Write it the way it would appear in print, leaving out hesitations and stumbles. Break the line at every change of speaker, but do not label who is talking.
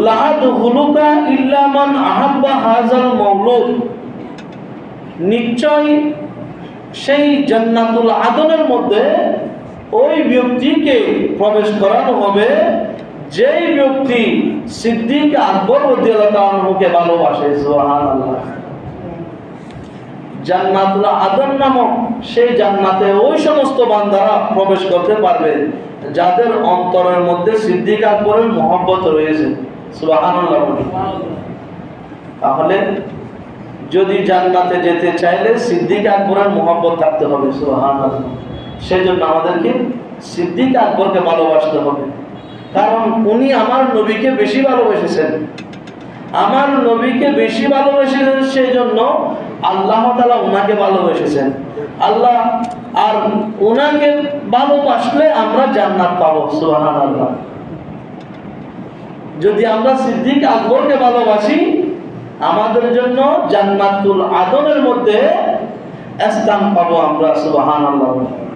লা দুখুলুকা ইল্লা মান আহাব্বা হাযাল মাওলুদ, নিশ্চয় সেই জান্নাতুল আদনের মধ্যে ওই ব্যক্তিকে প্রবেশ করানো হবে যেই ব্যক্তি সিদ্দিক আকবর রাদিয়াল্লাহু তাআলা আনহুকে ভালোবাসে। সুবহানাল্লাহ। জান্নাতুল আদন নামক সেই জান্নাতে ওই সমস্ত বান্দারা প্রবেশ করতে পারবে যাদের অন্তরের মধ্যে সিদ্দিক আকবরের মহব্বত রয়েছে। সুবহানাল্লাহ। তাহলে যদি জান্নাতে যেতে চাইলে সিদ্দিক আকবরের মহব্বত থাকতে হবে। সুবহানাল্লাহ। সেজন্য আমাদেরকে সিদ্দিক আকবরকে ভালোবাসতে হবে, কারণ উনি আমার নবীকে বেশি ভালোবেসেছেন। আমার নবীকে বেশি ভালোবেসেছেন, সেই জন্য আল্লাহ তাআলা উনাকে ভালোবেসেছেন। আল্লাহ আর উনাকে ভালোবাসলে আমরা জান্নাত পাবো। সুবহানাল্লাহ। যদি আমরা সিদ্দিক আকবরকে ভালোবাসি, আমাদের জন্য জান্নাতুল আদনের মধ্যে স্থান পাবো আমরা। সুবহানাল্লাহ।